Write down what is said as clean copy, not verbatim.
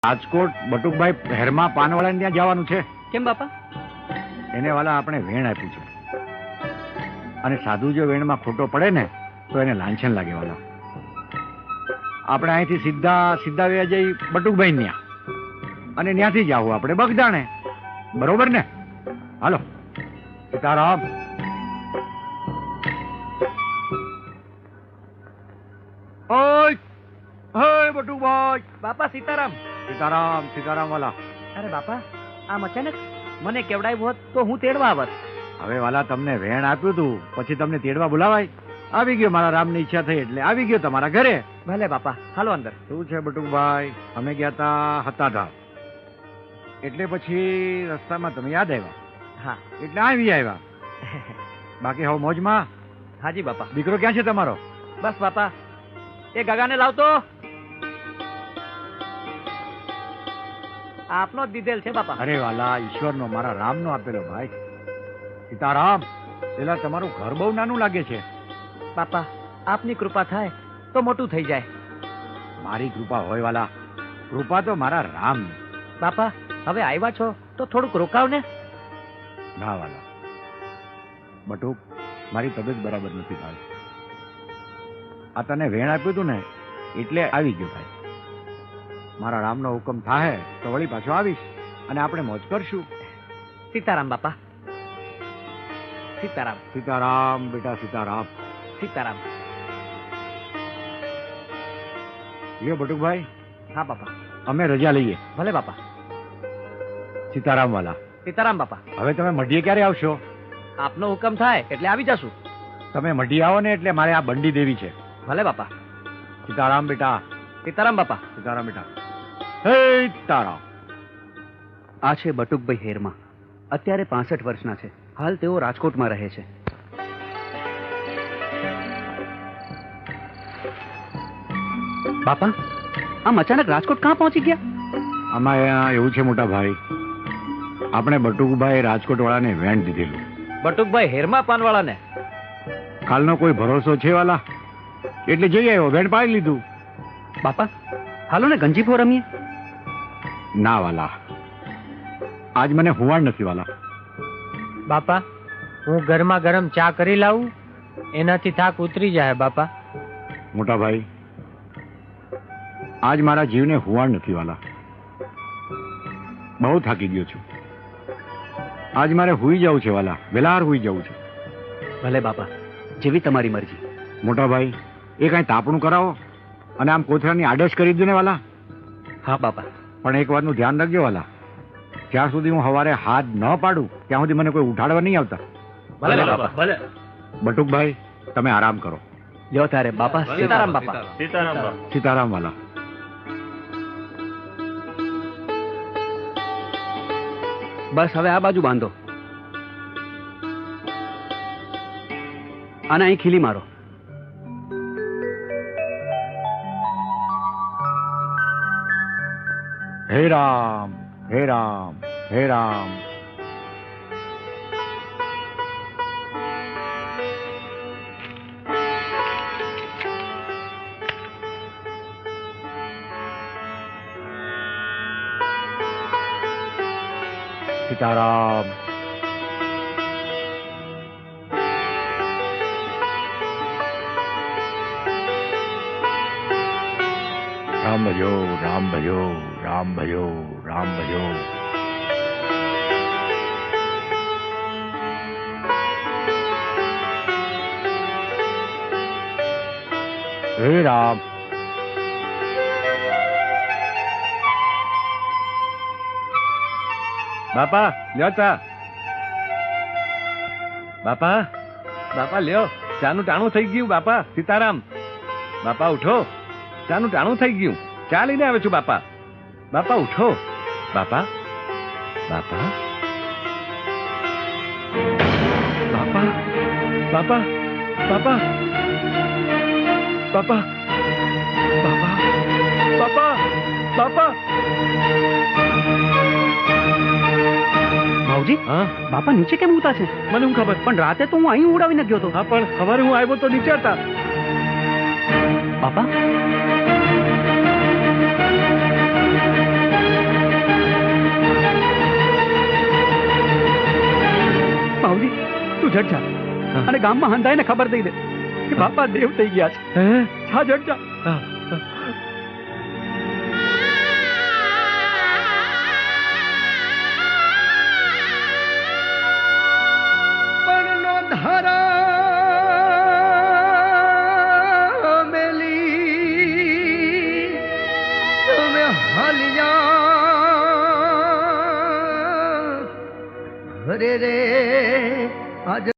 રાજકોટ બટુકભાઈ હેરમાં પાનવાળાને ત્યાં જવાનું છે. કેમ બાપા? એને વાલા આપણે વેણ આપ્યું છે, અને સાધુ જો વેણમાં ખોટો પડે ને તો એને લાંછન લાગે વાલા. આપણે અહીંથી સીધા વ્યા જઈ બટુકભાઈ ત્યાં, અને ત્યાંથી જ આવું આપણે બગદાણે. બરોબર ને? હાલો. સીતારામ. ઓય ઓય બટુકભાઈ. બાપા સીતારામ. સીતારામ સીતારામ વાલા. અરે બાપા, આમ અચાનક મને કેવડાવ્યું હોત તો હું તેડવા આવત. હવે વાલા તમને વેણ આપ્યું તું, પછી તમને તેડવા બોલાવાય? આવી ગયો, મારા રામની ઈચ્છા થઈ એટલે આવી ગયો તમારા ઘરે. ભલે બાપા, હાલો અંદર. શું છે બટુકભાઈ? અમે ગયા તા હતાધાર, એટલે પછી રસ્તામાં તમે યાદ આવ્યા. હા, એટલે આવી આવ્યા. બાકી હવે મોજમાં? હાજી બાપા. દીકરો ક્યાં છે તમારો? બસ બાપા, એ ગગાને લાવતો. આપનો જ દીધેલ છે બાપા. અરે વાલા, ઈશ્વરનો, મારા રામનો આપેલો ભાઈ. સીતારામ. પેલા તમારું ઘર બહુ નાનું લાગે છે. બાપા, આપની કૃપા થાય તો મોટું થઈ જાય. મારી કૃપા હોય વાલા, કૃપા તો મારા રામ. બાપા, હવે આવ્યા છો તો થોડુંક રોકાવ ને. ના વાલા, બટુક, મારી તબિયત બરાબર નથી ભાઈ. આ તને વેણ આપ્યું તું ને એટલે આવી ગયો ભાઈ. મારા રામનો હુકમ થાય તો વળી પાછો આવીશ, અને આપણે મોજ કરશું. સીતારામ બાપા. સીતારામ. સીતારામ બેટા, સીતારામ. સીતારામ. લ્યો બટુકભાઈ. હા બાપા. અમે રજા લઈએ. ભલે બાપા. સીતારામ વાલા. સીતારામ બાપા. હવે તમે મઢીએ ક્યારે આવશો? આપનો હુકમ થાય એટલે આવી જશું. તમે મઢી આવો ને એટલે મારે આ બંડી દેવી છે. ભલે બાપા. સીતારામ બેટા. સીતારામ બાપા. સીતારામ બેટા. હે સીતારામ. આ છે બટુકભાઈ હેરમાં. અત્યારે 65 વર્ષના છે. હાલ તેઓ રાજકોટમાં રહે છે. બાપા, આમ અચાનક રાજકોટ ક્યાં પહોંચી ગયા? આમાં એવું છે મોટા ભાઈ, આપણે બટુકભાઈ રાજકોટ વાળાને વેણ દીધેલું. બટુકભાઈ હેરમાં પાનવાળાને? કાલનો કોઈ ભરોસો છે વાલા, એટલે જઈ આવ્યો, વેણ પાડી લીધું. બાપા, હાલો ને ગંજીફો રમીએ. ના વાલા, આજ મને હુવાડ નથી વાલા. બાપા, હું ગરમા ગરમ ચા કરી લાવું, એનાથી થાક ઉતરી જાય. બાપા. મોટા ભાઈ, આજ મારા જીવને હુવાડ નથી વાલા. બહુ થાકી ગયો છું. આજ મારે હુઈ જવું છે વાલા, વેલાર હુઈ જવું છે. ભલે બાપા, જેવી તમારી મરજી. મોટા ભાઈ, એ કાંઈ તાપણું કરાવો, અને આમ કોથળાની આડશ કરી દો ને વાલા. હા બાપા. પણ એક વાતનું ધ્યાન રાખજો વાલા, જ્યાં સુધી હું સવારે હાથ ન પાડું ત્યાં સુધી મને કોઈ ઉઠાડવા નહીં આવતા. ભલે બાપા. ભલે. બટુકભાઈ, તમે આરામ કરો. લ્યો તારે બાપા. સીતારામ બાપા. સીતારામ વાલા. બસ હવે આ બાજુ બાંધો. આને અહીં ખીલી મારો. હે રામ, હે રામ, હે રામ. સીતારામ. રામ ભજો, રામ ભજો, રામ ભજો, રામ ભજો. હે રામ. બાપા લ્યો ચા. બાપા, બાપા લ્યો, ચાનું ટાણું થઈ ગયું. બાપા સીતારામ. બાપા ઉઠો, ચાનું ટાણું થઈ ગયું. ચા લઈને આવે છું બાપા. બાપા ઉઠો. બાપા, બાપા, બાપા, બાપા, બાપા, બાપા, બાપા, બાપા, બાપા. ભાવજી, હા બાપા નીચે કેમ ઉતા છે? મને શું ખબર? પણ રાતે તો હું અહીં ઉડાવીને ગયો હતો. હા, પણ સવારે હું આવ્યો તો નીચે હતા. બાપા, જટ જા અને ગામમાં હંધાઈને ખબર દઈ દે કે બાપા દેવ થઈ ગયા છે. જા જટ જા. પણનો ધારા મેલી તમે હાલિયા ઘરે રે આજ